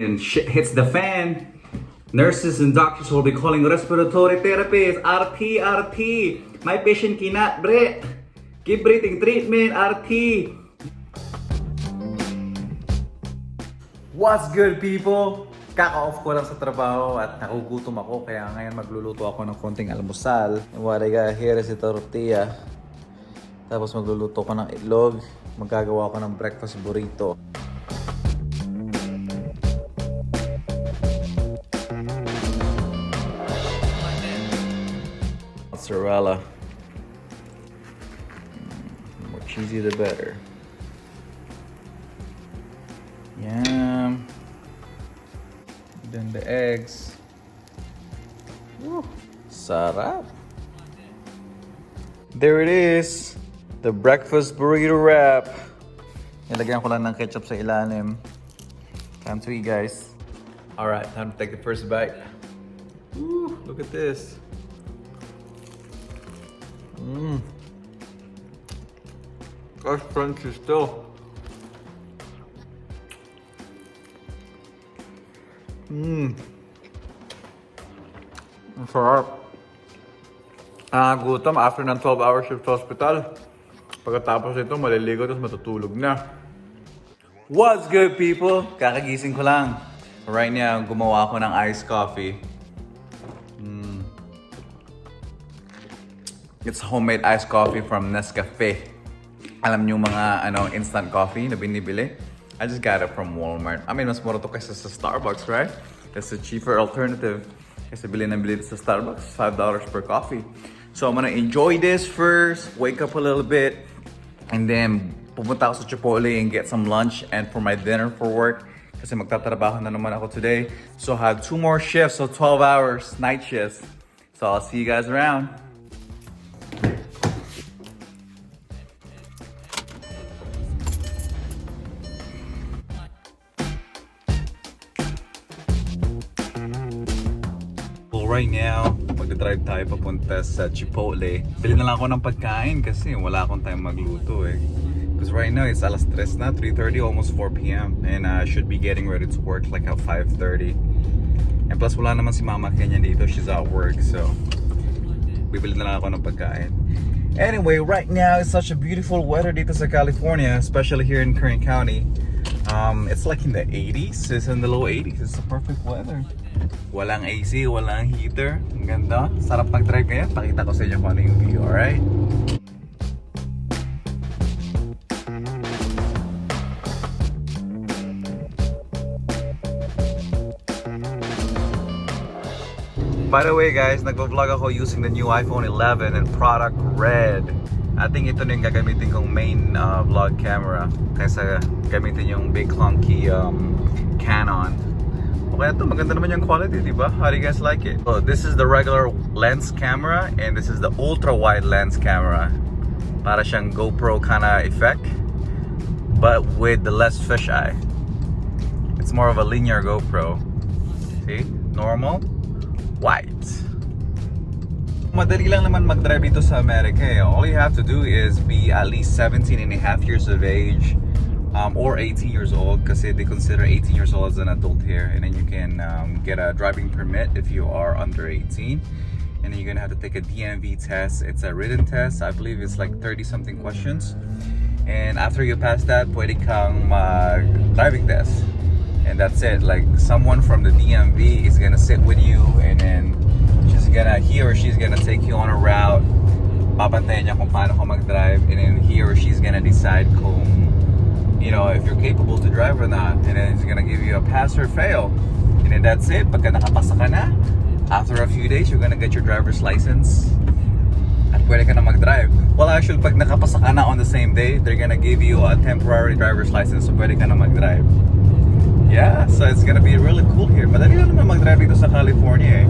and shit hits the fan, nurses and doctors will be calling respiratory therapists, RT, RT. My patient cannot breathe. Give breathing treatment, RT. What's good, people? Kaka-off ko lang sa trabaho at nagugutom ako, kaya ngayon magluluto ako ng konting almusal. And what I got here is a tortilla. Tapos magluluto ko ng itlog. Magagawa ko ng breakfast burrito. Mozzarella. The more cheesy the better. Yum. Then the eggs. Woo. Sarap. There it is. The breakfast burrito wrap. Nilagyan ko lang ng ketchup sa ilalim. Time to eat, guys. Alright, time to take the first bite. Woo, look at this. That's crunchy still. Ang sarap. Gutom after ng 12-hour shift sa hospital. Pagkatapos ito, maliligo tapos matutulog na. What's good, people? Kakagising ko lang. Right now, gumawa ako ng iced coffee. It's homemade iced coffee from Nescafe. Alam niyo mga instant coffee na binibili? I just got it from Walmart. I mean, mas mura to kaysa sa Starbucks, right? It's a cheaper alternative. Kasi bili sa Starbucks, $5 per coffee. So I'm gonna enjoy this first, wake up a little bit, and then pumunta ako sa Chipotle and get some lunch and for my dinner for work. Kasi magtatrabaho na naman ako today. So I have 2 more shifts, so 12 hours, night shifts. So I'll see you guys around. Right now, mag-drive tayo papunta sa Chipotle. Bili na lang ako ng pagkain kasi wala akong time magluto eh. Because right now, it's alas 3 na, 3:30, almost 4 p.m. And I should be getting ready to work like at 5:30. And plus, wala naman si Mama Kenya dito. She's at work, so bibili na lang ako ng pagkain. Anyway, right now, it's such a beautiful weather dito sa California, especially here in Kern County. It's like in the 80s. It's in the low 80s. It's the perfect weather. Walang AC, walang heater. Ang ganda. Sarap mag-drive ngayon. Pakita ko sa inyo kung ano yung view, alright? By the way guys, nagvo-vlog ako using the new iPhone 11 and product red. I think ito na yung gagamitin kong main vlog camera kaysa gamitin yung big clunky Canon. Okay, ito maganda naman yung quality, diba? How do you guys like it? So this is the regular lens camera and this is the ultra wide lens camera. Para siyang GoPro kinda effect, but with the less fisheye. It's more of a linear GoPro. See? Normal, white. Madali lang naman mag-drive dito sa Amerika eh. All you have to do is be at least 17 and a half years of age or 18 years old kasi they consider 18 years old as an adult here, and then you can get a driving permit if you are under 18, and then you're gonna have to take a DMV test. It's a written test. I believe it's like 30 something questions, and after you pass that, pwede kang driving test, and that's it. Like someone from the DMV is gonna sit with you, and then he or she's gonna take you on a route. Papantayan niya kung paano ka mag-drive, and then he or she's gonna decide kung if you're capable to drive or not, and then he's gonna give you a pass or fail, and then that's it. Pagka nakapasa ka na, after a few days, you're gonna get your driver's license at pwede ka na mag-drive. Well, actually, pag nakapasa ka na on the same day, they're gonna give you a temporary driver's license, so pwede ka na mag-drive. Yeah, so it's gonna be really cool here. Madali lang naman mag-drive dito sa California eh.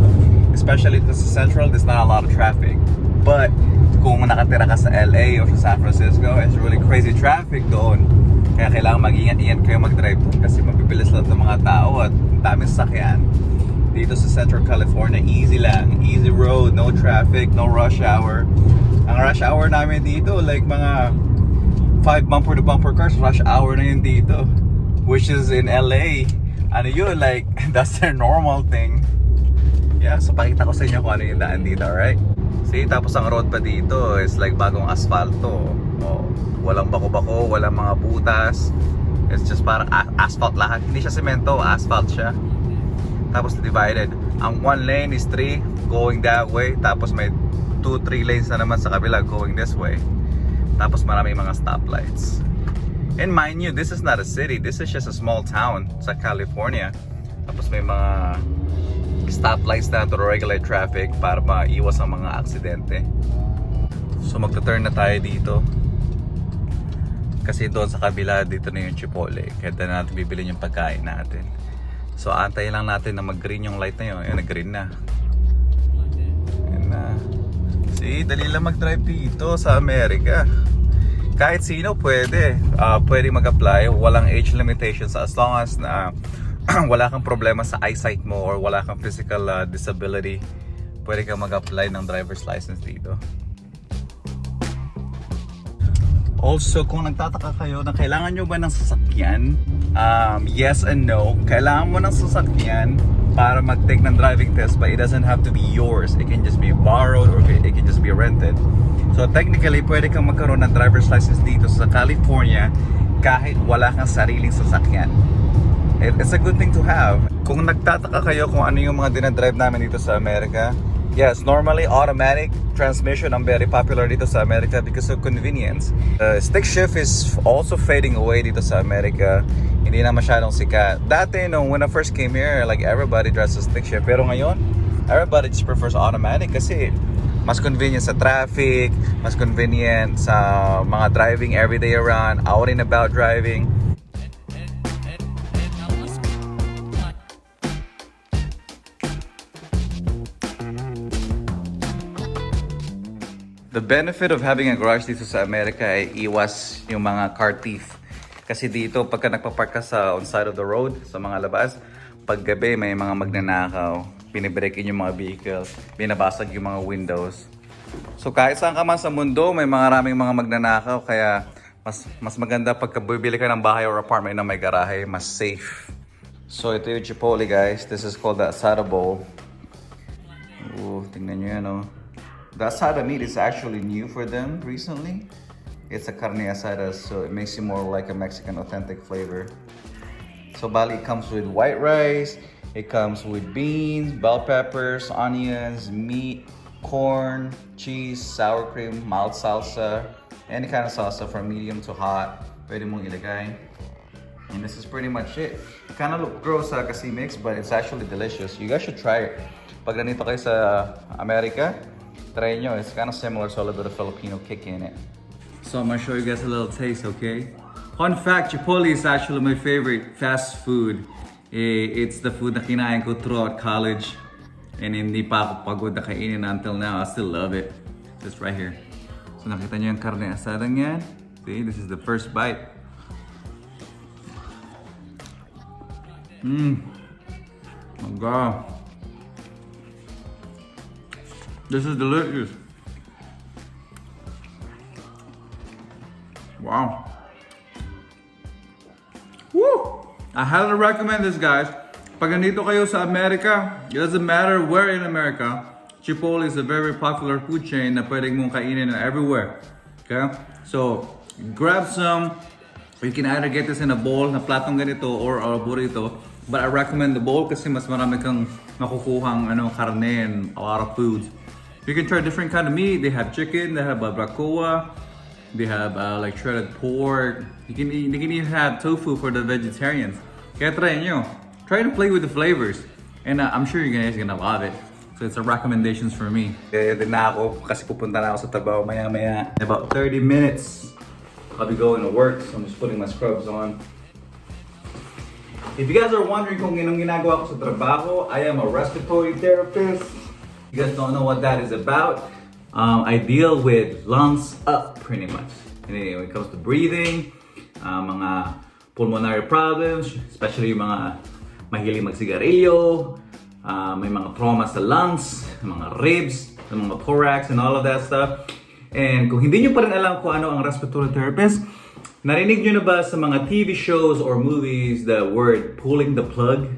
Especially dito sa Central, there's not a lot of traffic. But kung nakatira ka sa LA or sa San Francisco, it's really crazy traffic doon. Kaya kailangan mag-ingat-ingat kayo mag-drive doon kasi mabibilis lang ng mga tao at daming sasakyan. Dito sa Central California, easy lang. Easy road, no traffic, no rush hour. Ang rush hour namin dito, like mga 5 bumper-to-bumper cars, rush hour na yun dito. Which is in LA, ano yun, like, that's their normal thing. Yeah, so pakita ko sa inyo kung ano yung daan dito, alright? See, tapos ang road pa dito is like bagong asfalto. Oh, walang bako-bako, walang mga butas. It's just parang asphalt lahat. Hindi siya semento, asphalt siya. Tapos divided. Ang one lane is 3 going that way. Tapos may 2-3 lanes na naman sa kabila going this way. Tapos maraming mga stoplights. And mind you, this is not a city. This is just a small town sa California. Tapos may mga stoplights na to regulate traffic para maiwas ang mga aksidente. So magta-turn na tayo dito. Kasi doon sa kabila, dito na yung Chipotle. Kaya doon natin bibili yung pagkain natin. So antayin lang natin na mag-green yung light na yun. Ayun, nag-green na. Ayun na. See, dali lang mag-drive dito sa Amerika. Kahit sino pwede. Pwede mag-apply. Walang age limitations as long as na wala kang problema sa eyesight mo or wala kang physical disability, pwede kang mag-apply ng driver's license dito. Also, kung nagtataka kayo na kailangan nyo ba ng sasakyan, yes and no. Kailangan mo ng sasakyan para mag-take ng driving test, but it doesn't have to be yours. It can just be borrowed or it can just be rented. So technically, pwede kang magkaroon ng driver's license dito sa California kahit wala kang sariling sasakyan. It's a good thing to have. Kung nagtataka kayo kung ano yung mga dinadrive namin dito sa Amerika, yes, normally automatic transmission ang very popular dito sa Amerika because of convenience. Stick shift is also fading away dito sa Amerika. Hindi na masyadong sikat. Dati, when I first came here, like everybody drives a stick shift. Pero ngayon, everybody just prefers automatic kasi mas convenient sa traffic, mas convenient sa mga driving everyday around, out and about driving. The benefit of having a garage dito sa Amerika ay iwas yung mga car thief. Kasi dito, pagka nagpapark ka sa on side of the road, sa mga labas, paggabi may mga magnanakaw, binibreak in yung mga vehicles, binabasag yung mga windows. So kahit saan ka man sa mundo, may maraming mga magnanakaw, kaya mas maganda pagka bibili ka ng bahay or apartment na may garahe, mas safe. So ito yung Chipotle, guys. This is called the asada bowl. Ooh, tingnan nyo yan, oh. The asada meat is actually new for them recently. It's a carne asada, so it makes it more like a Mexican authentic flavor. So bali, it comes with white rice, it comes with beans, bell peppers, onions, meat, corn, cheese, sour cream, mild salsa, any kind of salsa from medium to hot. Pwede mong ilagay. And this is pretty much it. It kind of look gross kasi mix, but it's actually delicious. You guys should try it. Pag ganito kayo sa Amerika, try nyo. It's kind of similar, so a little bit of Filipino kick in it. So I'm gonna show you guys a little taste, okay? Fun fact, Chipotle is actually my favorite fast food. It's the food na kinain ko throughout college. And hindi pa ako pagod na kainin until now. I still love it. Just right here. So nakita nyo yung carne asadang yan. See, this is the first bite. Oh God. This is delicious. Wow. Woo! I highly recommend this, guys. Pag nandito kayo sa Amerika, it doesn't matter where in America, Chipotle is a very popular food chain na pwedeng mong kainin everywhere. Okay? So, grab some. You can either get this in a bowl na platong ganito or a burrito. But I recommend the bowl kasi mas marami kang makukuhang karne and a lot of foods. You can try different kind of meat. They have chicken, they have barbacoa, they have like shredded pork. They can even have tofu for the vegetarians. Kaya try nyo. Try to play with the flavors. And I'm sure you guys are gonna love it. So it's a recommendations for me. Kaya din na ako kasi pupunta na ako sa Tabaho maya-maya. In about 30 minutes, I'll be going to work. So I'm just putting my scrubs on. If you guys are wondering kung anong ginagawa ko sa trabaho, I am a respiratory therapist. You guys don't know what that is about. I deal with lungs up pretty much. Anyway, when it comes to breathing, mga pulmonary problems, especially yung mga mahilig magsigarilyo, may mga trauma sa lungs, mga ribs, mga thorax and all of that stuff. And kung hindi nyo pa rin alam kung ano ang respiratory therapist, Narinig nyo na ba sa mga TV shows or movies the word pulling the plug?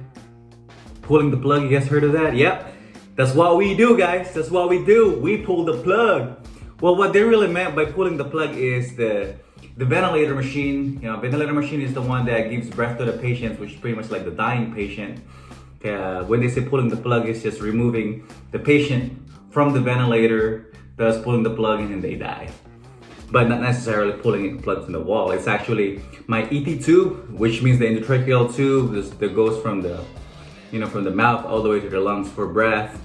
Pulling the plug, you guys heard of that? Yep. That's what we do, guys. That's what we do. We pull the plug. Well, what they really meant by pulling the plug is the ventilator machine. You know, ventilator machine is the one that gives breath to the patients, which is pretty much like the dying patient. When they say pulling the plug, it's just removing the patient from the ventilator, thus pulling the plug, and then they die. But not necessarily pulling the plug from the wall. It's actually my ET tube, which means the endotracheal tube that goes from the, from the mouth all the way to the lungs for breath.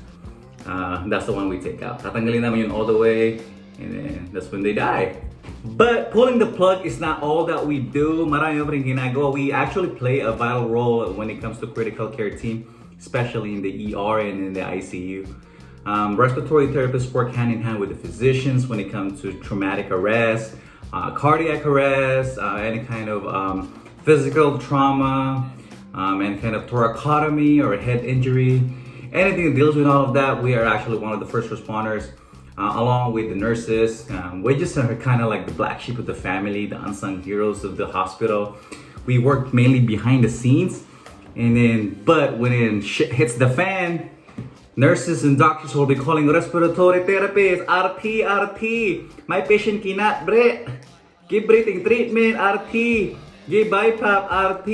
That's the one we take out. Tatanggalin namin yun all the way, and then that's when they die. But pulling the plug is not all that we do. Marami pa rin ginagawa. We actually play a vital role when it comes to critical care team, especially in the ER and in the ICU. Respiratory therapists work hand in hand with the physicians when it comes to traumatic arrest, cardiac arrest, any kind of physical trauma, any kind of thoracotomy or head injury. Anything that deals with all of that, we are actually one of the first responders, along with the nurses. We just are kind of like the black sheep of the family, the unsung heroes of the hospital. We work mainly behind the scenes, but when shit hits the fan, nurses and doctors will be calling respiratory therapists, RT. My patient cannot breathe. Give breathing treatment, RT. Give BiPAP, RT.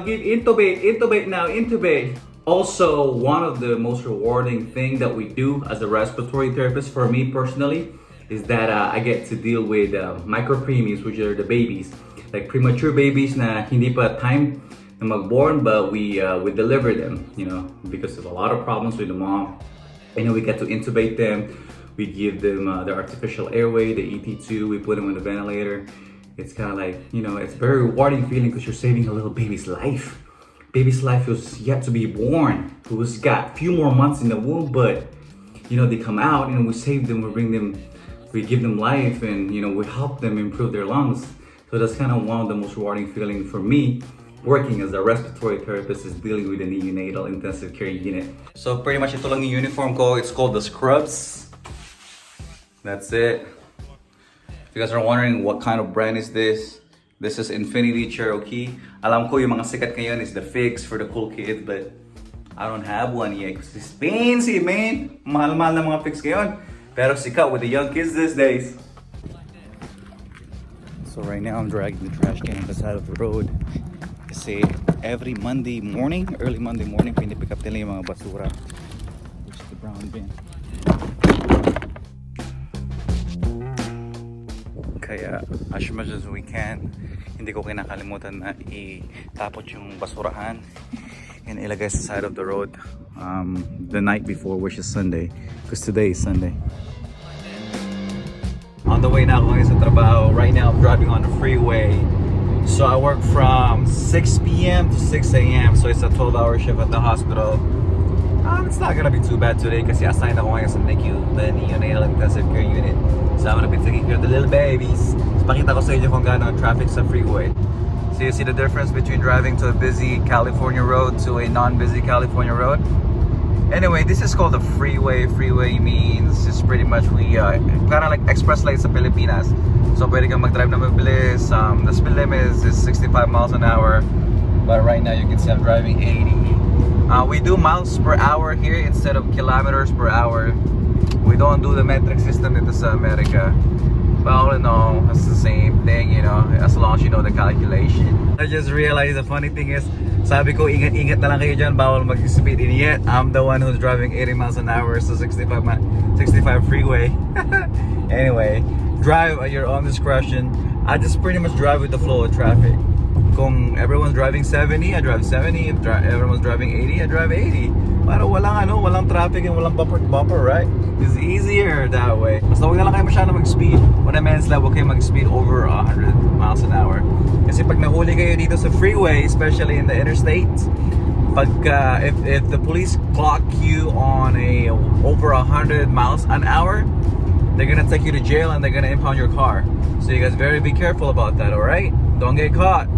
Give intubate now, intubate. Also, one of the most rewarding thing that we do as a respiratory therapist, for me personally, is that I get to deal with micropreemies, which are the babies, like premature babies na hindi pa time mag-born, but we deliver them, because of a lot of problems with the mom. And then we get to intubate them. We give them the artificial airway, the ET2. We put them on the ventilator. It's kind of like, it's a very rewarding feeling because you're saving a little baby's life. Baby's life was yet to be born. Who's got a few more months in the womb, but they come out and we save them. We give them life, and we help them improve their lungs. So that's kind of one of the most rewarding feelings for me. Working as a respiratory therapist is dealing with a neonatal intensive care unit. So pretty much ito lang yung uniform ko. It's called the scrubs. That's it. If you guys are wondering what kind of brand is this is Infinity Cherokee. Alam ko yung mga sikat ngayon is the Figs for the cool kids, but I don't have one yet because it's expensive, man. Mahal-mahal na mga Figs ngayon. Pero sikat with the young kids these days. So right now I'm dragging the trash can on the side of the road. Kasi every Monday morning, early Monday morning, pinipick up nila yung mga basura, which is the brown bin. Kaya as much as we can, hindi ko kinakalimutan na itapot yung basurahan and ilagay sa side of the road the night before, which is Sunday, because today is Sunday. On the way na ako ngayon sa trabaho. Right now I'm driving on the freeway. So I work from 6 p.m. to 6 a.m. So it's a 12-hour shift at the hospital. It's not gonna be too bad today kasi assigned ako ngayon sa NICU, the Neonatal Intensive Care Unit. So I'm gonna be taking care of the little babies. So pakita ko sa inyo kung gaano ang traffic sa freeway. So you see the difference between driving to a busy California road to a non-busy California road. Anyway, this is called the freeway. Freeway means just pretty much we kind of like express lanes sa Pilipinas. So pwede kang mag-drive na mabilis. The speed limit is 65 miles an hour. But right now you can see I'm driving 80. We do miles per hour here instead of kilometers per hour. We don't do the metric system dito sa Amerika. But all in all, it's the same thing, as long as you know the calculation. I just realized the funny thing is, sabi ko, ingat-ingat na lang kayo dyan, bawal mag-speed. And yet, I'm the one who's driving 80 miles an hour, so 65 freeway. Anyway, drive at your own discretion. I just pretty much drive with the flow of traffic. Kung everyone's driving 70, I drive 70. If everyone's driving 80, I drive 80. Para walang traffic and walang bumper, right? It's easier that way. Basta huwag na lang kayo masyado mag-speed. When I mean is like, huwag kayo mag-speed over 100 miles an hour. Kasi pag nahuli kayo dito sa freeway, especially in the interstate, if the police clock you on over 100 miles an hour, they're gonna take you to jail and they're gonna impound your car. So you guys be careful about that, alright? Don't get caught.